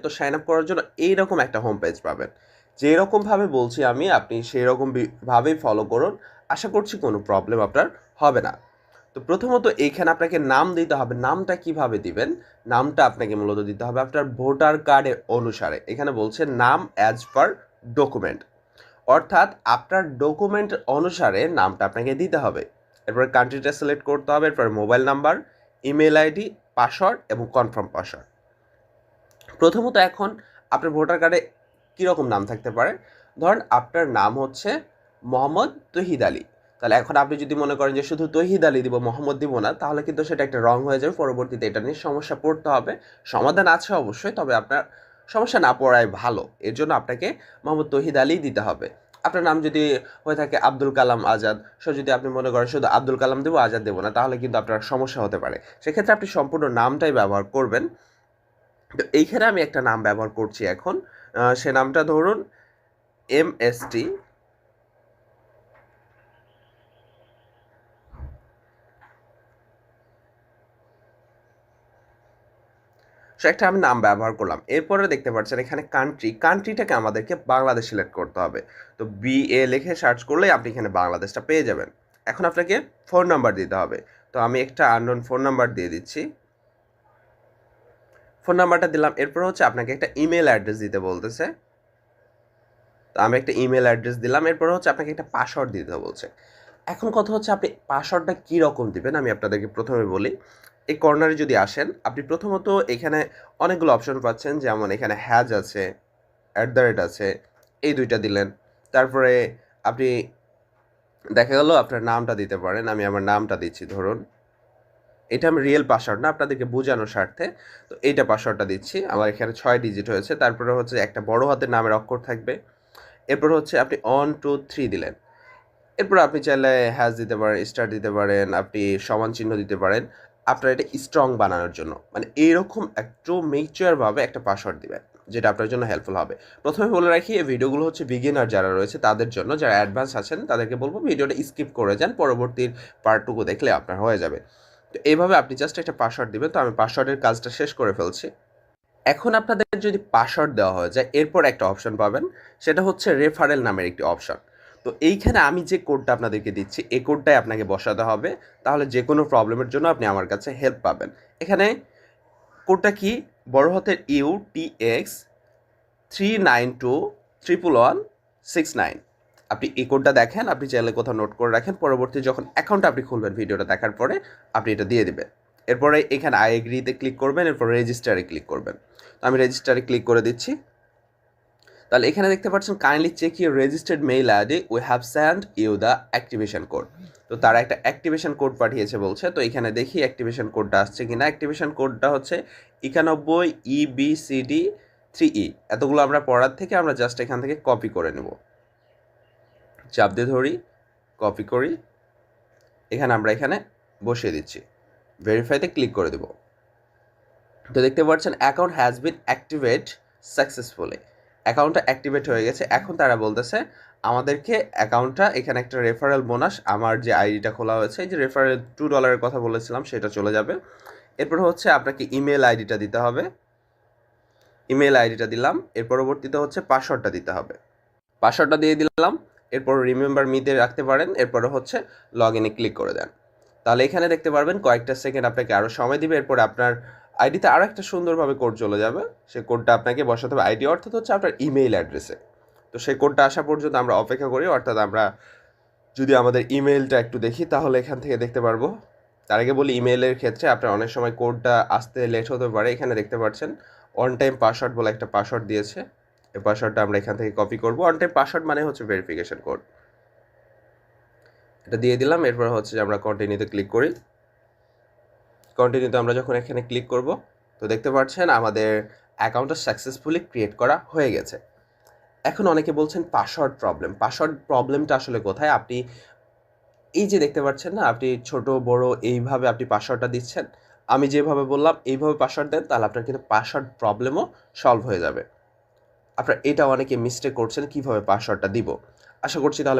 তো sign up করার জন্য এইরকম একটা হোম পেজ পাবেন। যেরকমভাবে বলছি আমি, আপনি সেই রকম ভাবেই ফলো করুন। আশা করছি কোনো প্রবলেম আপনার হবে না। তো প্রথমত এইখানে আপনাকে নাম দিতে হবে। নামটা কিভাবে দিবেন? নামটা আপনাকে মূলত দিতে হবে আপনার ভোটার কার্ডের অনুসারে। এখানে বলছে নাম অ্যাজ পার ডকুমেন্ট। অর্থাৎ আপনার ডকুমেন্ট অনুসারে নামটা আপনাকে দিতে হবে। এরপর কান্ট্রিটা সিলেক্ট করতে হবে, এরপর mobile number, email ID, password এবং কনফার্ম পাসওয়ার্ড। প্রথমত এখন আপনার ভোটার কার্ডে কীরকম নাম থাকতে পারে? ধরেন আপনার নাম হচ্ছে মোহাম্মদ তহিদ আলী। তাহলে এখন আপনি যদি মনে করেন যে শুধু তহিদ আলী দিব, মোহাম্মদ দিব না, তাহলে কিন্তু সেটা একটা রং হয়ে যাবে। পরবর্তীতে এটা নিয়ে সমস্যা পড়তে হবে। সমাধান আছে অবশ্যই, তবে আপনার সমস্যা না পড়াই ভালো। এর জন্য আপনাকে মোহাম্মদ তহিদ আলী দিতে হবে। আপনার নাম যদি হয়ে থাকে আব্দুল কালাম আজাদ, যদি আপনি মনে করেন শুধু আব্দুল কালাম দেবো, আজাদ দেবো না, তাহলে কিন্তু আপনার সমস্যা হতে পারে। সেক্ষেত্রে আপনি সম্পূর্ণ নামটাই ব্যবহার করবেন। তো এইখানে আমি একটা নাম ব্যবহার করছি এখন। সে নামটা ধরুন MST। সো একটা আমি নাম ব্যবহার করলাম। এরপরে দেখতে পাচ্ছেন এখানে কান্ট্রিটাকে আমাদেরকে বাংলাদেশ সিলেক্ট করতে হবে। তো BA লিখে সার্চ করলেই আপনি এখানে বাংলাদেশটা পেয়ে যাবেন। এখন আপনাকে ফোন নাম্বার দিতে হবে। তো আমি একটা আননোন ফোন নাম্বার দিয়ে দিচ্ছি। ফোন নাম্বারটা দিলাম। এরপর হচ্ছে আপনাকে একটা ইমেল অ্যাড্রেস দিতে বলতেছে। তো আমি একটা ইমেল অ্যাড্রেস দিলাম। এরপর হচ্ছে আপনাকে একটা পাসওয়ার্ড দিতে বলছে। এখন কথা হচ্ছে আপনি পাসওয়ার্ডটা কীরকম দিবেন আমি আপনাদেরকে প্রথমে বলি। এই কর্নারে যদি আসেন, আপনি প্রথমত এখানে অনেকগুলো অপশন পাচ্ছেন, যেমন এখানে হ্যাজ আছে, @ আছে, এই দুইটা দিলেন। তারপরে আপনি দেখা গেল আপনার নামটা দিতে পারেন। আমি আমার নামটা দিচ্ছি ধরুন। এটা আমি রিয়েল পাসওয়ার্ড না, আপনাদেরকে বোঝানোর স্বার্থে। তো এইটা পাসওয়ার্ডটা দিচ্ছি। আমার এখানে 6 ডিজিট হয়েছে। তারপরে হচ্ছে একটা বড় হাতের নামের অক্ষর থাকবে। এরপর হচ্ছে আপনি 1 2 3 দিলেন। এরপর আপনি চাইলে হ্যাশ দিতে পারেন, স্টার দিতে পারেন, আপনি সমান চিহ্ন দিতে পারেন। আপনার এটা স্ট্রং বানানোর জন্য, মানে এইরকম একটু মেচিওরভাবে একটা পাসওয়ার্ড দিবেন, যেটা আপনার জন্য হেল্পফুল হবে। প্রথমে বলে রাখি, এই ভিডিওগুলো হচ্ছে বিগিনার যারা রয়েছে তাদের জন্য। যারা অ্যাডভান্স আছেন তাদেরকে বলবো ভিডিওটা স্কিপ করে যান, পরবর্তীর পার্টটুকু দেখলে আপনার হয়ে যাবে। তো এইভাবে আপনি জাস্ট একটা পাসওয়ার্ড দিবেন। তো আমি পাসওয়ার্ডের কাজটা শেষ করে ফেলছি। এখন আপনাদের যদি পাসওয়ার্ড দেওয়া হয়ে যায়, এরপর একটা অপশন পাবেন, সেটা হচ্ছে রেফারেল নামের একটি অপশন। তো এইখানে আমি যে কোডটা আপনাদেরকে দিচ্ছি, এই কোডটাই আপনাকে বসাতে হবে। তাহলে যে কোনো প্রবলেমের জন্য আপনি আমার কাছে হেল্প পাবেন। এখানে কোডটা কি? বড় হাতের UTX 3921169। আপনি এই কোডটা দেখেন, আপনি চাইলে কোথাও নোট করে রাখেন। পরবর্তী যখন অ্যাকাউন্ট আপনি খুলবেন ভিডিওটা দেখার পরে, আপনি এটা দিয়ে দিবেন। এরপরে এখানে আই এগ্রিতে ক্লিক করবেন, এরপর রেজিস্টারে ক্লিক করবেন। তো আমি রেজিস্টারে ক্লিক করে দিচ্ছি। তাহলে এখানে দেখতে পাচ্ছেন kindly check your registered mail ID, we have send you the activation code. তো তারা একটা অ্যাক্টিভেশন কোড পাঠিয়েছে বলছে। তো এখানে দেখি অ্যাক্টিভেশন কোডটা আসছে কিনা। অ্যাক্টিভেশন কোডটা হচ্ছে 91EBCD3E। এতগুলো আমরা পড়ার থেকে আমরা জাস্ট এখান থেকে কপি করে নেব। চাপ দিয়ে ধরি, কপি করি, আমরা এখানে বসিয়ে দিচ্ছি। ভেরিফাইতে ক্লিক করে দেব। তো দেখতে পাচ্ছেন account has been activate successfully. অ্যাকাউন্টটা অ্যাক্টিভেট হয়ে গেছে। এখন তারা বলতেছে আমাদেরকে অ্যাকাউন্টটা, এখানে একটা রেফারেল বোনাস, আমার যে আইডিটা খোলা হয়েছে, এই যে রেফারেল $2 কথা বলেছিলাম, সেটা চলে যাবে। এরপর হচ্ছে আপনাকে ইমেল আইডিটা দিতে হবে। ইমেল আইডিটা দিলাম। এর পরবর্তীতে হচ্ছে পাসওয়ার্ডটা দিতে হবে। পাসওয়ার্ডটা দিয়ে দিলাম। এরপর রিমেম্বার মিতে রাখতে পারেন। এরপরে হচ্ছে লগ ইনে ক্লিক করে দেন। তাহলে এখানে দেখতে পারবেন কয়েকটা সেকেন্ড আপনাকে আরও সময় দিবে। এরপরে আপনার আইডিতে আরও একটা সুন্দরভাবে কোড চলে যাবে। সেই কোডটা আপনাকে বসাতে হবে আইডি, অর্থাৎ হচ্ছে আপনার ইমেইল অ্যাড্রেসে। তো সেই কোডটা আসা পর্যন্ত আমরা অপেক্ষা করি। অর্থাৎ আমরা যদি আমাদের ইমেইলটা একটু দেখি, তাহলে এখান থেকে দেখতে পারবো। তার আগে বলি, ইমেইলের ক্ষেত্রে আপনার অনেক সময় কোডটা আসতে লেট হতে পারে। এখানে দেখতে পাচ্ছেন অন টাইম পাসওয়ার্ড বলে একটা পাসওয়ার্ড দিয়েছে। এই পাসওয়ার্ডটা আমরা এখান থেকে কপি করব। অন টাইম পাসওয়ার্ড মানে হচ্ছে ভেরিফিকেশন কোড। এটা দিয়ে দিলাম। এরপর হচ্ছে যে আমরা কন্টিনিউতে ক্লিক করি। কন্টিনিউতে আমরা যখন এখানে ক্লিক করব, তো দেখতে পাচ্ছেন আমাদের অ্যাকাউন্টটা সাকসেসফুলি ক্রিয়েট করা হয়ে গেছে। এখন অনেকে বলছেন পাসওয়ার্ড প্রবলেমটা আসলে কোথায়? আপনি এই যে দেখতে পাচ্ছেন না, আপনি ছোট বড় এইভাবে আপনি পাসওয়ার্ডটা দিচ্ছেন। আমি যেভাবে বললাম এইভাবে পাসওয়ার্ড দেন, তাহলে আপনার কিন্তু পাসওয়ার্ড প্রবলেমও সলভ হয়ে যাবে। আপনারা এটা অনেকে মিস্টেক করছেন, কিভাবে পাসওয়ার্ডটা দিব। আশা করছি তাহলে